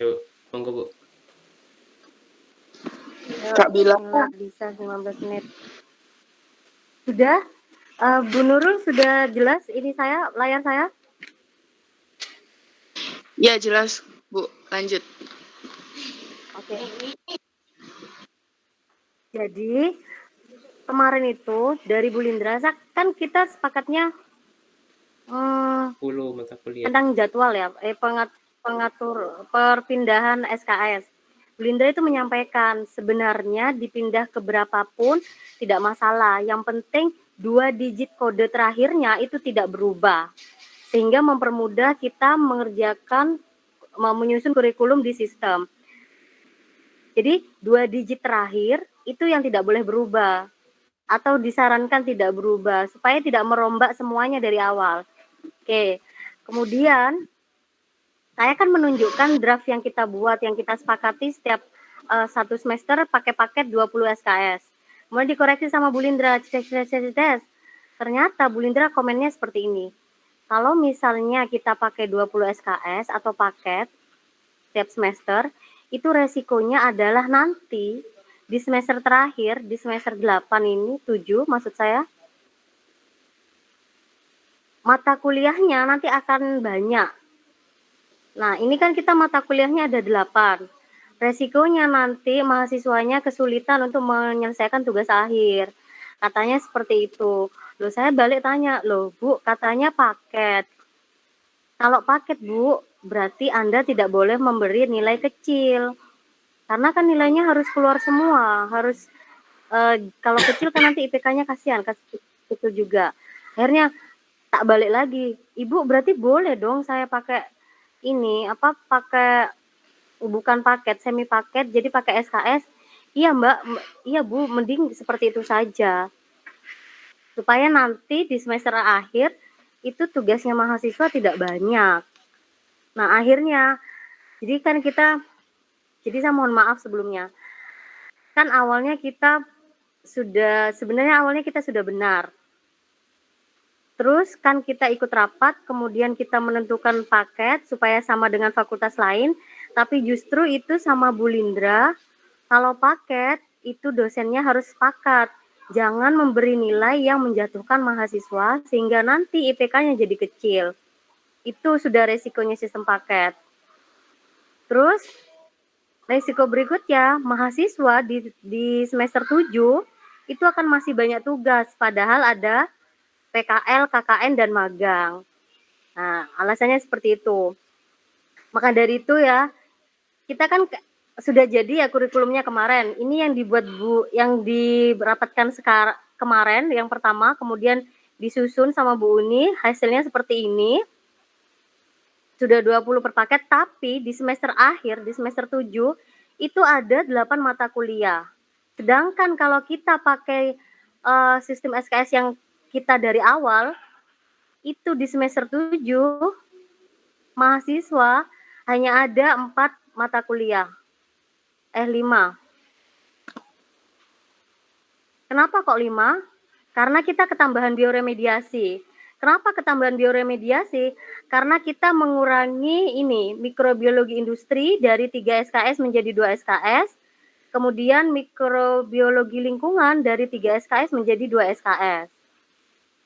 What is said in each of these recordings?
Yuk, monggo, Bu. Kak bilang bisa 15 menit. Sudah? Bu Nurul sudah jelas ini layar saya? ya jelas, Bu. Lanjut. Oke. Jadi kemarin itu dari Bu Lindra kan kita sepakatnya 10 mata kuliah. tentang jadwal ya, pengatur perpindahan SKS. Bu Lindra itu menyampaikan sebenarnya dipindah ke berapapun tidak masalah. Yang penting 2 digit kode terakhirnya itu tidak berubah. Sehingga mempermudah kita menyusun kurikulum di sistem. Jadi 2 digit terakhir itu yang tidak boleh berubah atau disarankan tidak berubah supaya tidak merombak semuanya dari awal. Oke. Kemudian saya kan menunjukkan draft yang kita buat, yang kita sepakati setiap 1 semester pakai paket 20 SKS. Kemudian dikoreksi sama Bu Lindra, ternyata Bu Lindra komennya seperti ini. Kalau misalnya kita pakai 20 SKS atau paket setiap semester, itu resikonya adalah nanti di semester terakhir, di semester 8 ini, 7 maksud saya, mata kuliahnya nanti akan banyak. Nah, ini kan kita mata kuliahnya ada 8. Resikonya nanti mahasiswanya kesulitan untuk menyelesaikan tugas akhir. Katanya seperti itu. Loh, saya balik tanya, loh Bu, katanya paket. Kalau paket Bu, berarti Anda tidak boleh memberi nilai kecil. Karena kan nilainya harus keluar semua, harus kalau kecil kan nanti IPK-nya kasihan, itu juga. Akhirnya tak balik lagi, Ibu berarti boleh dong saya pakai ini pakai bukan paket, semi paket, jadi pakai SKS. Iya Mbak, iya Bu, mending seperti itu saja. Supaya nanti di semester akhir itu tugasnya mahasiswa tidak banyak. Nah, akhirnya jadi saya mohon maaf sebelumnya. Kan awalnya sebenarnya kita sudah benar. Terus kan kita ikut rapat, kemudian kita menentukan paket supaya sama dengan fakultas lain, tapi justru itu sama Bu Lindra, kalau paket itu dosennya harus sepakat. Jangan memberi nilai yang menjatuhkan mahasiswa sehingga nanti IPK-nya jadi kecil. Itu sudah resikonya sistem paket. Terus resiko berikutnya, mahasiswa di semester 7 itu akan masih banyak tugas, padahal ada PKL, KKN, dan magang. Nah, alasannya seperti itu. Maka dari itu ya, kita kan sudah jadi ya kurikulumnya kemarin. Ini yang dibuat yang dirapatkan kemarin, yang pertama, kemudian disusun sama Bu Uni, hasilnya seperti ini. Sudah 20 per paket, tapi di semester akhir, di semester 7, itu ada 8 mata kuliah. Sedangkan kalau kita pakai sistem SKS yang kita dari awal, itu di semester 7, mahasiswa hanya ada 4 mata kuliah. 5. Kenapa kok 5? Karena kita ketambahan bioremediasi. Kenapa ketambahan bioremediasi? Karena kita mengurangi mikrobiologi industri dari 3 SKS menjadi 2 SKS, kemudian mikrobiologi lingkungan dari 3 SKS menjadi 2 SKS.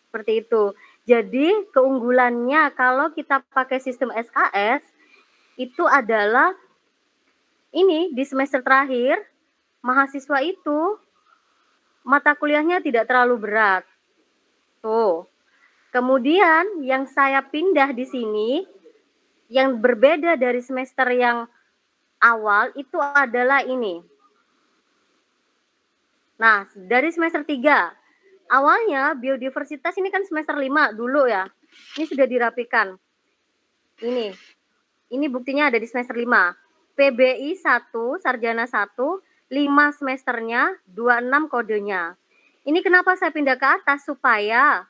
Seperti itu. Jadi keunggulannya kalau kita pakai sistem SKS itu adalah di semester terakhir mahasiswa itu mata kuliahnya tidak terlalu berat. Tuh. Kemudian yang saya pindah di sini yang berbeda dari semester yang awal itu adalah ini. Nah, dari semester 3 awalnya biodiversitas ini kan semester 5 dulu ya. Ini sudah dirapikan. Ini buktinya ada di semester 5. PBI 1, sarjana 1, 5 semesternya, 26 kodenya. Ini kenapa saya pindah ke atas supaya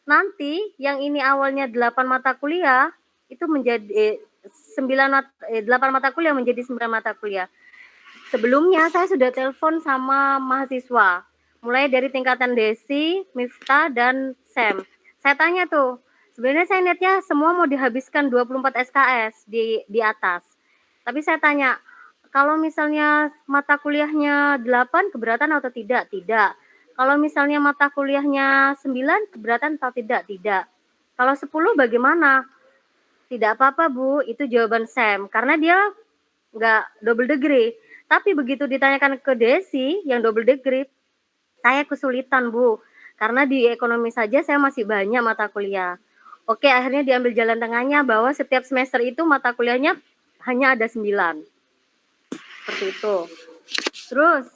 nanti yang ini awalnya 8 mata kuliah itu menjadi 8 mata kuliah menjadi 9 mata kuliah. Sebelumnya saya sudah telepon sama mahasiswa mulai dari tingkatan Desi, Miftah, dan Sam. Saya tanya tuh, sebenarnya saya niatnya semua mau dihabiskan 24 SKS di atas. Tapi saya tanya, kalau misalnya mata kuliahnya 8 keberatan atau tidak? Tidak. Kalau misalnya mata kuliahnya 9 keberatan atau tidak? Tidak. Kalau 10 bagaimana? Tidak apa-apa Bu, itu jawaban Sam, karena dia nggak double degree. Tapi begitu ditanyakan ke Desi yang double degree, saya kesulitan Bu, karena di ekonomi saja saya masih banyak mata kuliah. Oke, akhirnya diambil jalan tengahnya bahwa setiap semester itu mata kuliahnya hanya ada 9. Seperti itu. Terus,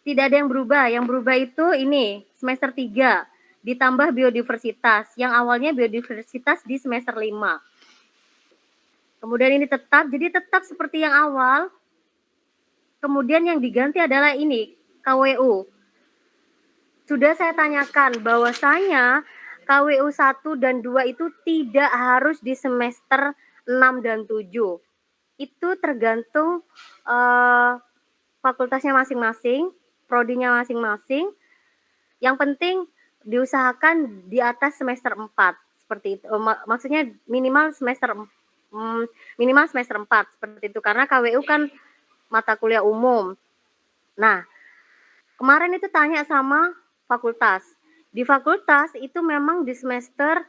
tidak ada yang berubah. Yang berubah itu ini, semester 3, ditambah biodiversitas. Yang awalnya biodiversitas di semester 5. Kemudian ini tetap, jadi tetap seperti yang awal. Kemudian yang diganti adalah ini, KWU. Sudah saya tanyakan bahwasanya KWU 1 dan 2 itu tidak harus di semester 6 dan 7. Itu tergantung fakultasnya masing-masing, prodinya masing-masing. Yang penting diusahakan di atas semester 4, seperti itu. Maksudnya minimal semester 4 seperti itu, karena KWU kan mata kuliah umum. Nah, kemarin itu tanya sama fakultas. Di fakultas itu memang di semester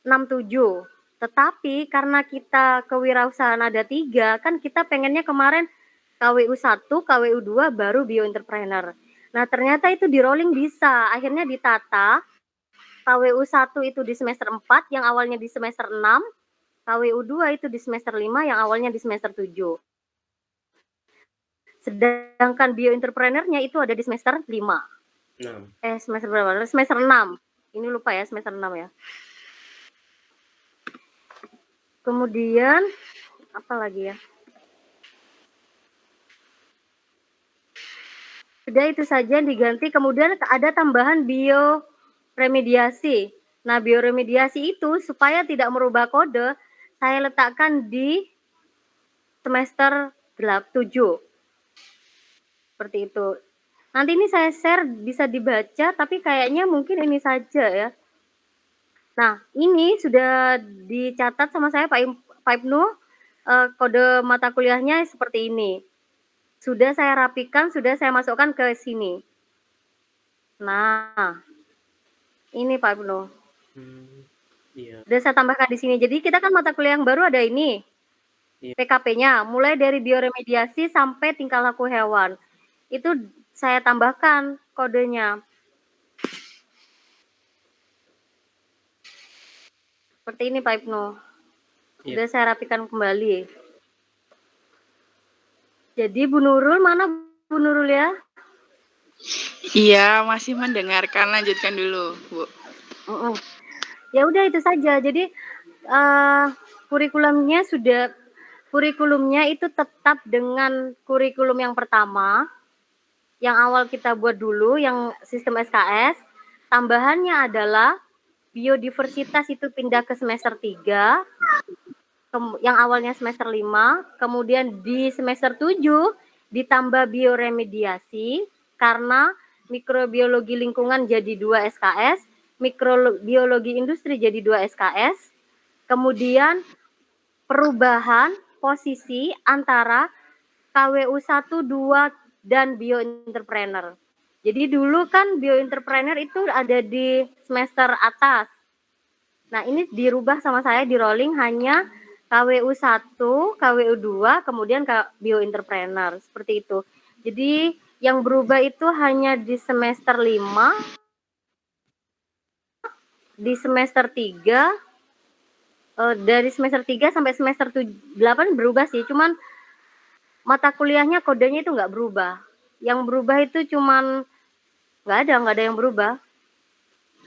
6-7. Tetapi karena kita kewirausahaan ada 3, kan kita pengennya kemarin KWU 1, KWU 2, baru bioentrepreneur. Nah, ternyata itu di rolling bisa. Akhirnya ditata, KWU 1 itu di semester 4, yang awalnya di semester 6, KWU 2 itu di semester 5, yang awalnya di semester 7. Sedangkan bioentrepreneurnya itu ada di semester 5. 6. Semester berapa? Semester 6. Ini lupa ya, semester 6 ya. Kemudian apa lagi ya? Sudah itu saja yang diganti. Kemudian ada tambahan bioremediasi. Nah, bioremediasi itu supaya tidak merubah kode, saya letakkan di semester 7. Seperti itu. Nanti ini saya share, bisa dibaca, tapi kayaknya mungkin ini saja ya. Nah, ini sudah dicatat sama saya Pak Ibnu, kode mata kuliahnya seperti ini. Sudah saya rapikan, sudah saya masukkan ke sini. Nah, ini Pak Ibnu. Iya. Sudah saya tambahkan di sini. Jadi kita kan mata kuliah yang baru ada ini, Iya. PKP-nya, mulai dari bioremediasi sampai tingkah laku hewan. Itu saya tambahkan kodenya. Seperti ini Pak Ibnu. Iya. Sudah saya rapikan kembali. Jadi Bu Nurul, mana Bu Nurul ya? Iya, masih mendengarkan. Lanjutkan dulu, Bu. Ya udah itu saja. Jadi kurikulumnya itu tetap dengan kurikulum yang pertama, yang awal kita buat dulu, yang sistem SKS. Tambahannya adalah biodiversitas itu pindah ke semester 3, yang awalnya semester 5, kemudian di semester 7 ditambah bioremediasi, karena mikrobiologi lingkungan jadi 2 SKS, mikrobiologi industri jadi 2 SKS, kemudian perubahan posisi antara KWU 1, 2, dan bioentrepreneur. Jadi dulu kan bioentrepreneur itu ada di semester atas. Nah, ini dirubah sama saya, di rolling hanya KWU 1, KWU 2, kemudian bioentrepreneur, seperti itu. Jadi yang berubah itu hanya di semester 5, di semester 3, dari semester 3 sampai semester 8 berubah sih, cuman mata kuliahnya kodenya itu nggak berubah. Yang berubah itu cuman nggak ada yang berubah.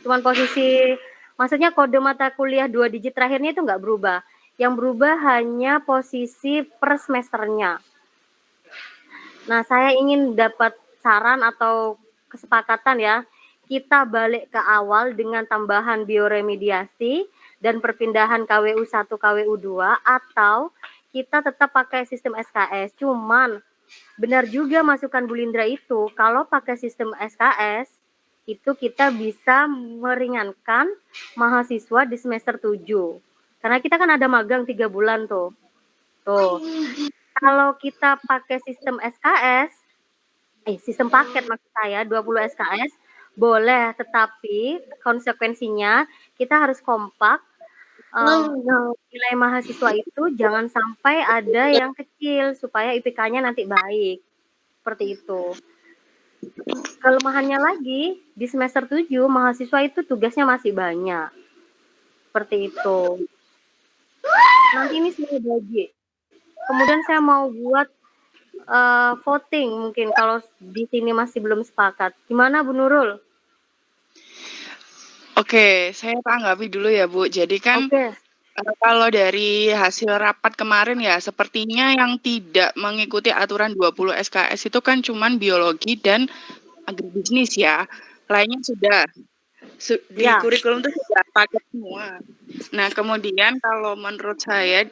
Cuman posisi, maksudnya kode mata kuliah 2 digit terakhirnya itu nggak berubah. Yang berubah hanya posisi per semesternya. Nah, saya ingin dapat saran atau kesepakatan ya, kita balik ke awal dengan tambahan bioremediasi dan perpindahan KWU 1, KWU 2, atau kita tetap pakai sistem SKS. Cuman benar juga masukan Bu Lindra itu, kalau pakai sistem SKS itu kita bisa meringankan mahasiswa di semester 7. Karena kita kan ada magang 3 bulan tuh. Tuh, kalau kita pakai sistem SKS, sistem paket maksud saya 20 SKS boleh, tetapi konsekuensinya kita harus kompak, nilai mahasiswa itu jangan sampai ada yang kecil supaya IPK-nya nanti baik. Seperti itu. Kelemahannya lagi, di semester 7 mahasiswa itu tugasnya masih banyak. Seperti itu. Nanti ini saya bagi. Kemudian saya mau buat voting mungkin kalau di sini masih belum sepakat. Gimana Bu Nurul? Oke, saya tanggapi dulu ya Bu. Jadi kan Oke. kalau dari hasil rapat kemarin ya, sepertinya yang tidak mengikuti aturan 20 SKS itu kan cuman biologi dan agribisnis ya. Lainnya sudah di Ya. kurikulum itu sudah paket semua. Nah, kemudian kalau menurut saya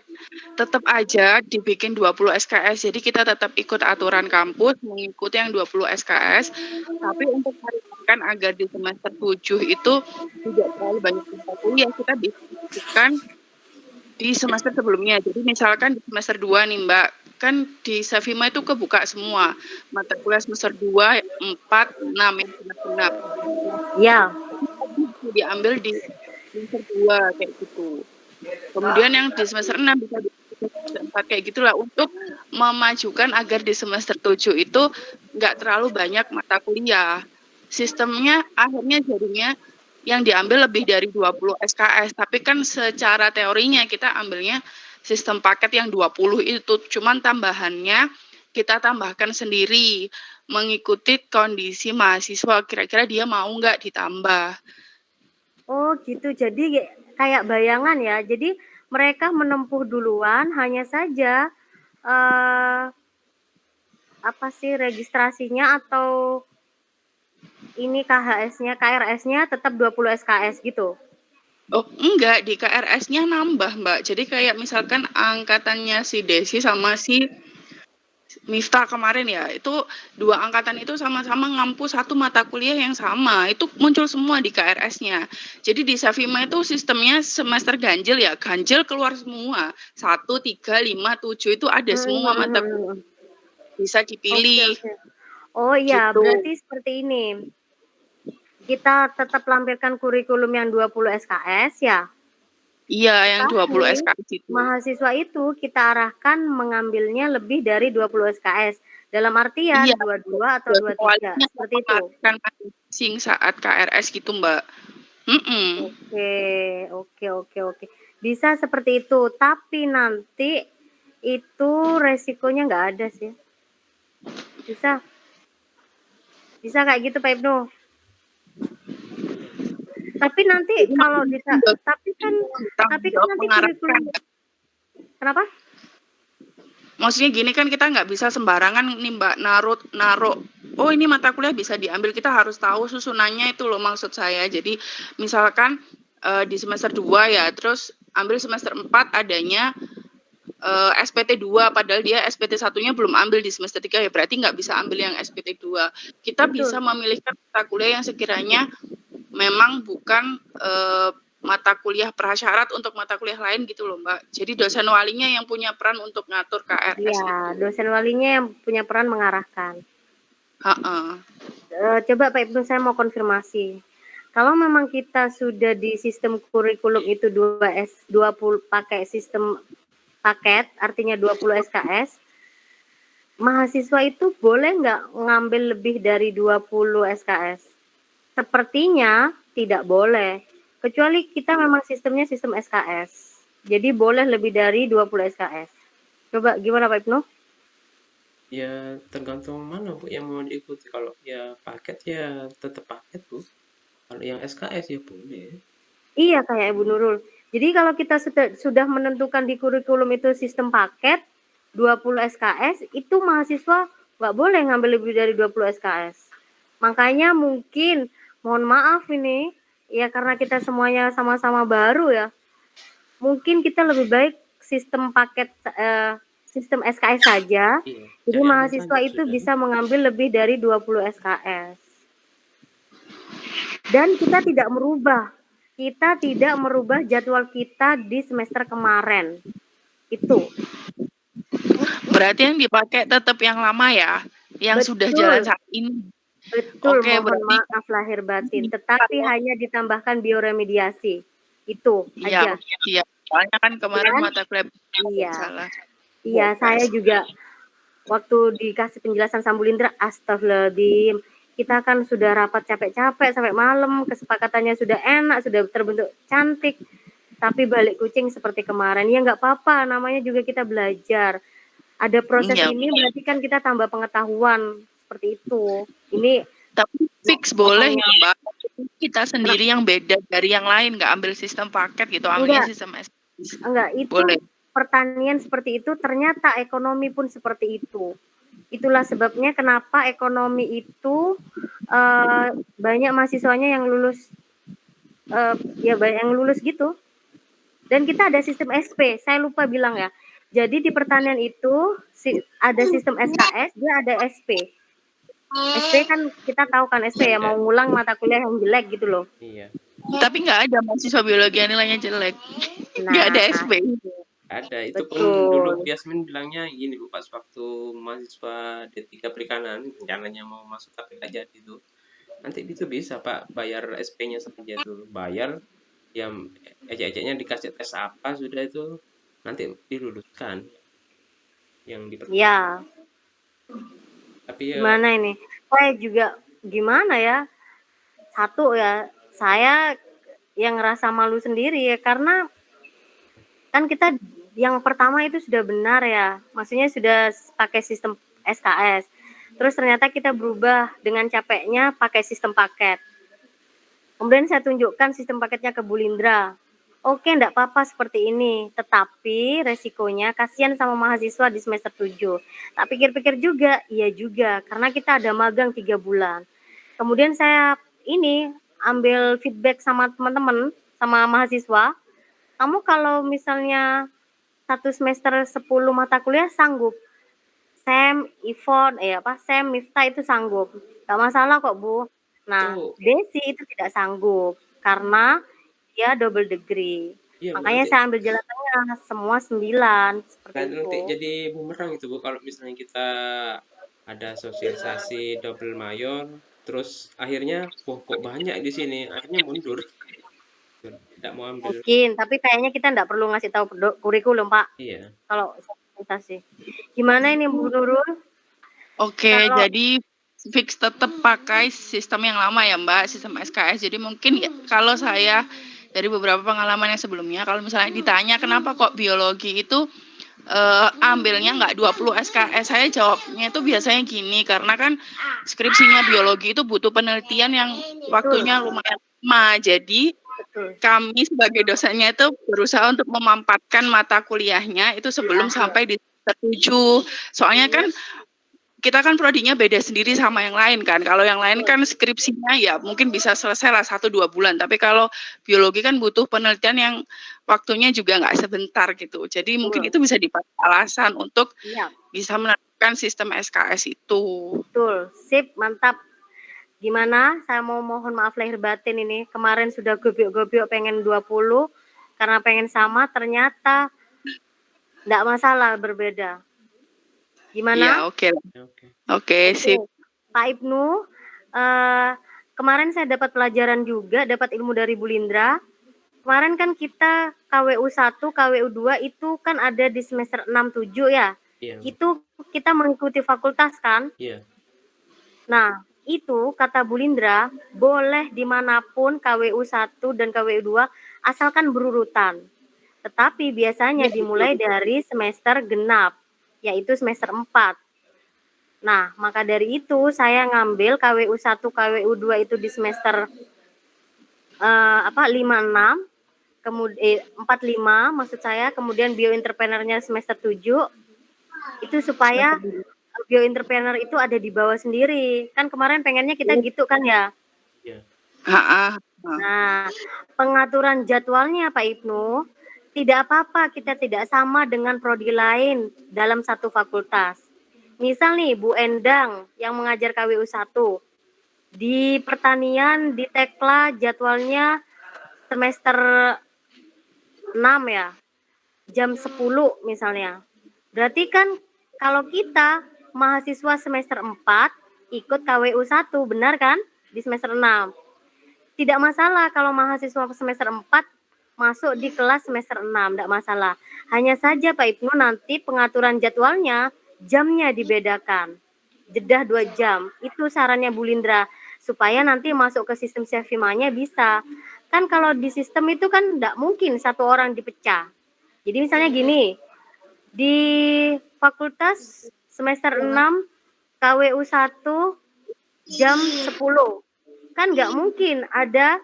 tetap aja dibikin 20 SKS. Jadi kita tetap ikut aturan kampus, mengikuti yang 20 SKS. Tapi untuk meringankan agar di semester 7 itu tidak terlalu banyak mata kuliah, kita diskusikan di semester sebelumnya. Jadi misalkan di semester 2 nih Mbak, kan di Savima itu kebuka semua. Mata kuliah semester 2, 4, 6 yang genap-genap. Ya. Diambil di semester 2 kayak gitu. Kemudian yang di semester 6 bisa di semester 4 kayak gitulah untuk memajukan agar di semester 7 itu nggak terlalu banyak mata kuliah. Sistemnya akhirnya jadinya yang diambil lebih dari 20 SKS, tapi kan secara teorinya kita ambilnya sistem paket yang 20 itu, cuman tambahannya kita tambahkan sendiri mengikuti kondisi mahasiswa, kira-kira dia mau nggak ditambah. Oh gitu, jadi kayak bayangan ya. Jadi mereka menempuh duluan, hanya saja apa sih registrasinya atau ini KHS-nya, KRS-nya tetap 20 SKS gitu? Oh enggak, di KRS-nya nambah Mbak. Jadi kayak misalkan angkatannya si Desi sama si Miftah kemarin ya, itu dua angkatan itu sama-sama ngampu satu mata kuliah yang sama. Itu muncul semua di KRS-nya. Jadi di Savima itu sistemnya semester ganjil ya, ganjil keluar semua. 1, 3, 5, 7 itu ada semua mata kuliah. Bisa dipilih. Oke. Oh iya, Gitu. berarti seperti ini. Kita tetap lampirkan kurikulum yang 20 SKS ya. Iya, yang 20 Tapi SKS itu. mahasiswa itu kita arahkan mengambilnya lebih dari 20 SKS. Dalam artian Iya, 22 atau 23. Seperti itu. kan masing saat KRS gitu, Mbak. Oke. Bisa seperti itu, tapi nanti itu resikonya nggak ada sih. Bisa kayak gitu Pak Ibnu. Tapi nanti Jadi kalau tapi kan nanti kurikulum. Kenapa? Maksudnya gini kan kita nggak bisa sembarangan nih Mbak naruh. Oh ini mata kuliah bisa diambil, kita harus tahu susunannya itu loh maksud saya. Jadi misalkan di semester 2 ya, terus ambil semester 4 adanya SPT 2 padahal dia SPT 1-nya belum ambil di semester 3 ya berarti nggak bisa ambil yang SPT 2. Kita Betul. bisa memilihkan mata kuliah yang sekiranya memang bukan mata kuliah prasyarat untuk mata kuliah lain gitu loh Mbak. Jadi dosen walinya yang punya peran untuk ngatur KRS Iya, itu. dosen walinya yang punya peran mengarahkan. Coba Pak Ibnu saya mau konfirmasi. Kalau memang kita sudah di sistem kurikulum itu 20 pakai sistem paket, artinya 20 SKS, mahasiswa itu boleh nggak ngambil lebih dari 20 SKS? Sepertinya tidak boleh, kecuali kita memang sistemnya sistem SKS. Jadi boleh lebih dari 20 SKS. Coba gimana Pak Ibnu? Ya tergantung mana Bu yang mau diikuti. Kalau ya paket ya tetap paket Bu. Kalau yang SKS ya boleh. Iya kayak Ibu Nurul. Jadi kalau kita sudah menentukan di kurikulum itu sistem paket 20 SKS, itu mahasiswa nggak boleh ngambil lebih dari 20 SKS. Makanya mungkin, mohon maaf ini, ya karena kita semuanya sama-sama baru ya, mungkin kita lebih baik sistem paket sistem SKS saja. Iya. Jadi mahasiswa itu bisa mengambil lebih dari 20 SKS. Dan kita tidak merubah jadwal kita di semester kemarin. Itu. Berarti yang dipakai tetap yang lama ya, yang sudah jalan Betul, saat ini. betul, Oke, mohon berarti maaf lahir batin, tetapi hanya ditambahkan bioremediasi. Itu iya, aja, iya. Soalnya kan kemarin kan? mata kuliah Iya. salah. Iya, saya juga waktu dikasih penjelasan Sambulindra, astagfirullahaladzim, kita kan sudah rapat capek-capek sampai malam, kesepakatannya sudah enak, sudah terbentuk cantik, tapi balik kucing seperti kemarin. Ya nggak apa-apa, namanya juga kita belajar. Ada proses Iya. ini berarti kan kita tambah pengetahuan, seperti itu. Ini Tapi fix boleh ya Mbak, kita sendiri yang beda dari yang lain, nggak ambil sistem paket gitu, ambilnya enggak, sistem SKS. enggak, itu Boleh. pertanian seperti itu, ternyata ekonomi pun seperti itu. Itulah sebabnya kenapa ekonomi itu banyak mahasiswanya yang lulus, ya banyak yang lulus gitu. Dan kita ada sistem SP, saya lupa bilang ya. Jadi di pertanian itu ada sistem SKS, dia ada SP. SP kan kita tahu kan SP ya, mau ngulang mata kuliah yang jelek gitu loh. Iya. Tapi nggak ada mahasiswa biologi yang nilainya jelek. Nggak ada Nah, SP. Ada, itu pun betul. dulu Yasmin bilangnya gini Bu, pas waktu mahasiswa D3 Perikanan rencananya mau masuk KPK jadi itu. Nanti itu bisa Pak bayar SP-nya saja dulu, bayar yang ejek-ejeknya dikasih tes apa sudah itu nanti diluluskan yang di Ya, tapi ya gimana ini? Saya juga gimana ya? Satu ya, saya yang ngerasa malu sendiri ya, karena kan kita yang pertama itu sudah benar ya, maksudnya sudah pakai sistem SKS. Terus ternyata kita berubah dengan capeknya pakai sistem paket. Kemudian saya tunjukkan sistem paketnya ke Bulindra. Oke, enggak apa-apa seperti ini, tetapi resikonya kasihan sama mahasiswa di semester 7. Tak pikir-pikir juga, iya juga, karena kita ada magang 3 bulan. Kemudian saya ini ambil feedback sama teman-teman, sama mahasiswa, kamu kalau misalnya 1 semester 10 mata kuliah sanggup. Sam, Ivon, Sam, Miftah itu sanggup. Gak masalah kok, Bu. Nah, itu Desi itu tidak sanggup karena dia double degree. iya Bu, Makanya nanti saya ambil jalan tengah, semua 9, seperti kan itu. nanti jadi bumerang itu Bu kalau misalnya kita ada sosialisasi double mayor terus akhirnya wah kok banyak di sini akhirnya mundur tidak mau ambil. Mungkin, tapi kayaknya kita enggak perlu ngasih tahu kurikulum, Pak. Iya. Kalau sosialisasi. Gimana ini Bu Nurul? Oke, Kalau jadi fix tetap pakai sistem yang lama ya Mbak, sistem SKS. Jadi mungkin ya, kalau saya dari beberapa pengalaman yang sebelumnya, kalau misalnya ditanya kenapa kok biologi itu ambilnya nggak 20 SKS, saya jawabnya itu biasanya gini, karena kan skripsinya biologi itu butuh penelitian yang waktunya lumayan lama. Jadi betul. kami sebagai dosennya itu berusaha untuk memampatkan mata kuliahnya itu sebelum sampai di semester 7. Soalnya kan kita kan prodinya beda sendiri sama yang lain kan. Kalau yang lain kan skripsinya ya mungkin bisa selesai lah 1-2 bulan. Tapi kalau biologi kan butuh penelitian yang waktunya juga nggak sebentar gitu. Jadi mungkin itu bisa dipakai alasan untuk bisa menerapkan sistem SKS itu. Betul, sip, mantap. Gimana? Saya mau mohon maaf lahir batin ini. Kemarin sudah gobiok-gobiok pengen 20, karena pengen sama, ternyata enggak masalah berbeda. Gimana? Ya, oke. Oke, sip. Pak Ibnu, kemarin saya dapat pelajaran juga, dapat ilmu dari Bulindra. Kemarin kan kita KWU 1, KWU 2 itu kan ada di semester 6-7 ya. Iya. Itu kita mengikuti fakultas kan? Iya. Nah, itu kata Bulindra boleh dimanapun KWU 1 dan KWU 2 asalkan berurutan. Tetapi biasanya dimulai dari semester genap, yaitu semester 4. Nah, maka dari itu saya ngambil KWU 1, KWU 2 itu di semester 5-6, kemudian 4-5 maksud saya, kemudian bioentrepreneurnya semester 7. Itu supaya bioentrepreneur itu ada di bawah sendiri. Kan kemarin pengennya kita gitu kan ya? Iya. Nah, pengaturan jadwalnya Pak Ibnu, tidak apa-apa kita tidak sama dengan prodi lain dalam satu fakultas. Misal nih Bu Endang yang mengajar KWU 1, di pertanian di Tekla jadwalnya semester 6 ya, jam 10 misalnya. Berarti kan kalau kita mahasiswa semester 4 ikut KWU 1, benar kan? Di semester 6. Tidak masalah kalau mahasiswa semester 4 masuk di kelas semester 6, tidak masalah. Hanya saja Pak Ibnu nanti pengaturan jadwalnya, jamnya dibedakan. Jeda 2 jam. Itu sarannya Bu Lindra. Supaya nanti masuk ke sistem Sevimanya bisa. Kan kalau di sistem itu kan tidak mungkin satu orang dipecah. Jadi misalnya gini, di fakultas semester 6 KWU 1 jam 10. Kan nggak mungkin ada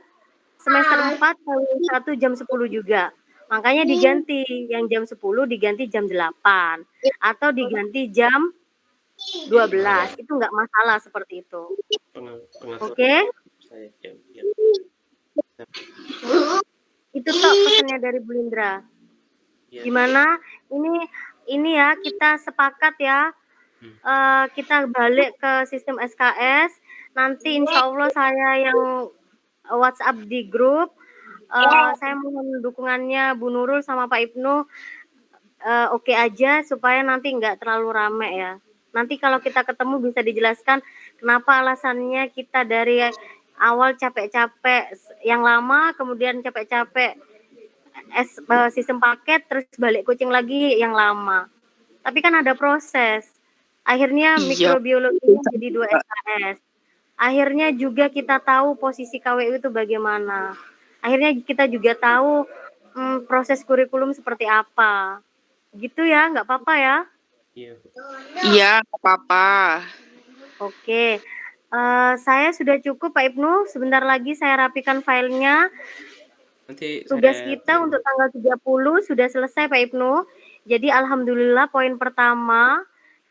semester 4 KWU 1 jam 10 juga. Makanya diganti, yang jam 10 diganti jam 8 atau diganti jam 12. Itu nggak masalah seperti itu. Pengaturan Oke? saya ya. Itu toh pesannya dari Bu Lindra. Ya. Gimana? Ini ya kita sepakat ya. Kita balik ke sistem SKS. Nanti insya Allah saya yang WhatsApp di grup. Saya mohon dukungannya Bu Nurul sama Pak Ibnu. Oke aja supaya nanti nggak terlalu rame ya. Nanti kalau kita ketemu bisa dijelaskan kenapa alasannya kita dari awal capek-capek yang lama, kemudian capek-capek sistem paket, terus balik coaching lagi yang lama. Tapi kan ada proses. Akhirnya mikrobiologinya jadi 2 SKS. Akhirnya juga kita tahu posisi KWU itu bagaimana. Akhirnya kita juga tahu proses kurikulum seperti apa. Gitu ya, nggak apa-apa ya? Iya, nggak apa-apa. Oke. Saya sudah cukup Pak Ibnu. Sebentar lagi saya rapikan filenya. Nanti Tugas kita untuk tanggal 30 sudah selesai Pak Ibnu. Jadi alhamdulillah poin pertama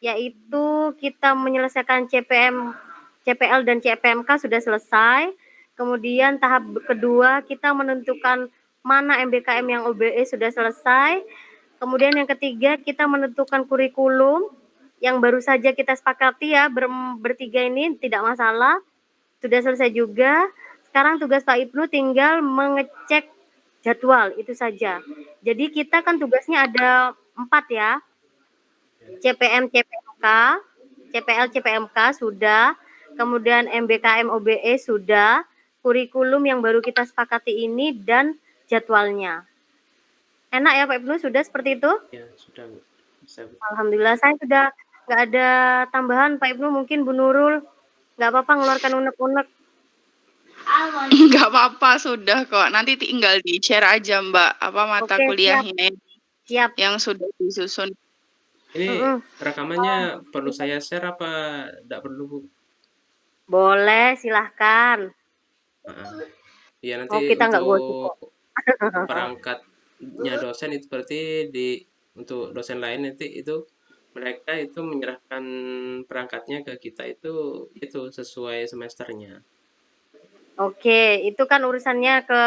yaitu kita menyelesaikan CPL dan CPMK sudah selesai. Kemudian tahap kedua kita menentukan mana MBKM yang OBE sudah selesai. Kemudian yang ketiga kita menentukan kurikulum yang baru saja kita sepakati ya bertiga ini tidak masalah. Sudah selesai juga. Sekarang tugas Pak Ibnu tinggal mengecek jadwal, itu saja. Jadi kita kan tugasnya ada 4 ya. CPM, CPMK, CPL, CPMK sudah, kemudian MBKM, OBE sudah, kurikulum yang baru kita sepakati ini, dan jadwalnya. Enak ya Pak Ibnu, sudah seperti itu? Ya, sudah. Alhamdulillah, saya sudah nggak ada tambahan Pak Ibnu, mungkin Bu Nurul nggak apa-apa ngeluarkan unek-unek. Nggak apa-apa, sudah kok. Nanti tinggal di-share aja Mbak, apa mata kuliahnya siap. Yang sudah disusun. Ini rekamannya perlu saya share apa tidak perlu Bu? Boleh, silahkan. Ya nanti kita untuk perangkatnya dosen itu berarti untuk dosen lain nanti itu mereka itu menyerahkan perangkatnya ke kita itu sesuai semesternya. Oke, itu kan urusannya ke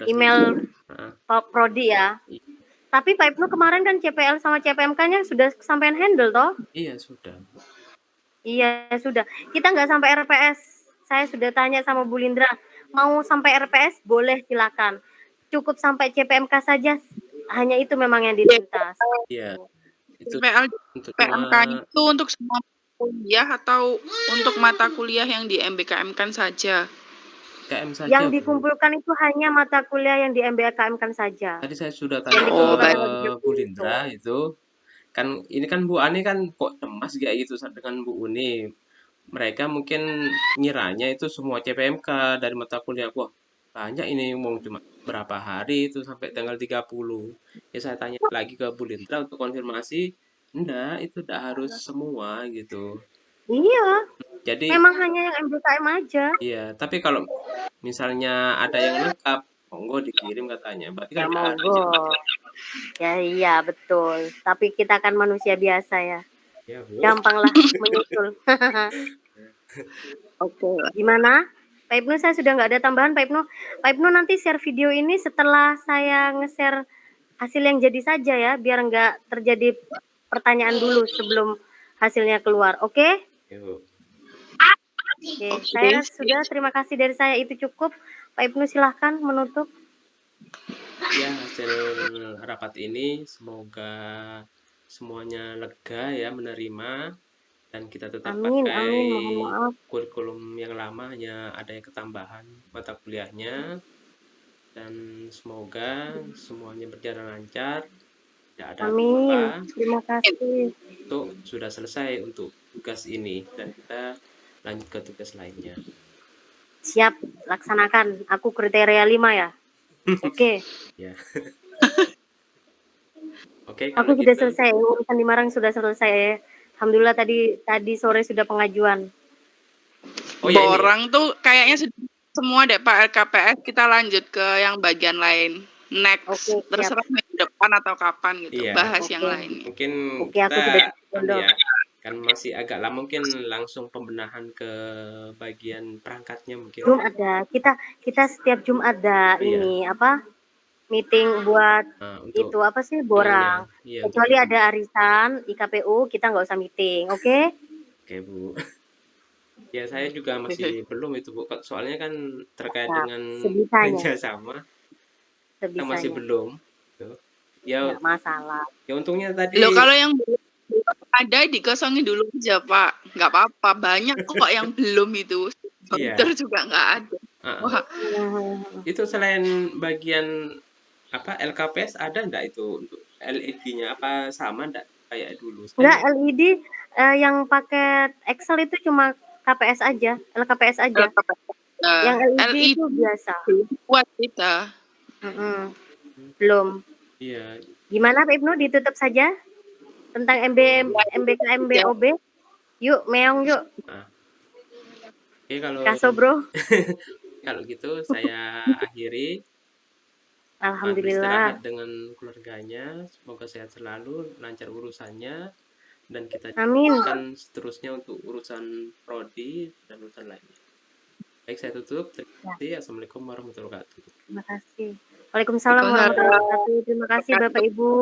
email Prodi ya. Tapi Pak Ibnu kemarin kan CPL sama CPMK-nya sudah sampean handle toh? Iya, sudah. Iya, sudah. Kita nggak sampai RPS. Saya sudah tanya sama Bu Lindra, mau sampai RPS boleh silakan. Cukup sampai CPMK saja. Hanya itu memang yang diminta. Iya. Itu CPMK itu untuk semua kuliah atau untuk mata kuliah yang di MBKM-kan saja? KM saja, yang dikumpulkan Bu. Itu hanya mata kuliah yang di MBKM-kan saja. Tadi saya sudah tanya ke Bu Lindra itu. Kan ini kan Bu Ani kan kok cemas kayak gitu dengan Bu Uni. Mereka mungkin ngiranya itu semua CPMK dari mata kuliah. Wah, banyak ini mau cuma berapa hari itu sampai tanggal 30. Ya saya tanya lagi ke Bu Lindra untuk konfirmasi. Enggak, itu udah harus semua gitu. Iya. Jadi memang hanya yang MBKM aja. Iya, tapi kalau misalnya ada yang lengkap, monggo dikirim katanya. Berarti kan monggo. Ya iya betul. Tapi kita kan manusia biasa ya. Gampanglah menyusul. Oke. Gimana? Pak Ibnu saya sudah nggak ada tambahan Pak Ibnu. Pak Ibnu nanti share video ini setelah saya nge-share hasil yang jadi saja ya, biar nggak terjadi pertanyaan dulu sebelum hasilnya keluar. Oke? Oke, saya sudah, terima kasih dari saya itu cukup. Pak Ibnu silahkan menutup. Ya, hasil rapat ini semoga semuanya lega ya menerima, dan kita tetap Amin, amin. Mohon pakai maaf. kurikulum yang lama, hanya ada ketambahan mata kuliahnya, dan semoga semuanya berjalan lancar, tidak ada apa-apa. Amin. Terima kasih. Untuk sudah selesai untuk tugas ini, dan kita lanjut ke tugas lainnya. Siap, laksanakan. Aku kriteria 5 ya. Oke. Ya. Oke, Aku kalau sudah gitu. selesai. Urusan di Marang sudah selesai. Alhamdulillah tadi sore sudah pengajuan. Oh ya, ini. Borang tuh kayaknya sudah semua deh Pak LKPS, kita lanjut ke yang bagian lain. Next, Oke, siap. terserah minggu depan atau kapan gitu, Iya. bahas Oke. yang lainnya. Mungkin Oke, aku kita sudah ya, kan masih agak lama, mungkin langsung pembenahan ke bagian perangkatnya mungkin. Belum ada. Kita setiap Jumat ada Iya. ini apa? Meeting buat Untuk itu apa sih borang. iya, Kecuali ada arisan IKPU, kita nggak usah meeting, oke? Oke, Bu. Ya, saya juga masih belum itu, Bu. Soalnya kan terkait Nah, dengan sebisanya. kerjasama, kita masih Sebisanya. belum. Gitu. Ya, Nggak masalah. ya untungnya tadi. Loh, kalau yang belum ada dikosongin dulu aja Pak, nggak apa-apa. Banyak kok yang belum itu. Iya. Komputer juga nggak ada. Wah, Itu selain bagian apa LKPS ada nggak itu untuk LED-nya, apa sama nggak kayak dulu? Enggak, LED yang paket Excel itu cuma KPS aja, LKPS aja. Yang LED itu biasa. Buat kita. Belum. Iya. Gimana Pak Ibnu, ditutup saja tentang MBK MBOB? Yuk, meong yuk. Oke, kalau Kaso bro. kalau gitu saya akhiri. Alhamdulillah. Beristirahat dengan keluarganya, semoga sehat selalu, lancar urusannya, dan kita Amin. akan seterusnya untuk urusan prodi dan urusan lainnya. Baik, saya tutup. Terima kasih. Assalamualaikum warahmatullahi wabarakatuh. Terima kasih. Waalaikumsalam warahmatullahi wabarakatuh. Terima kasih Bapak Ibu.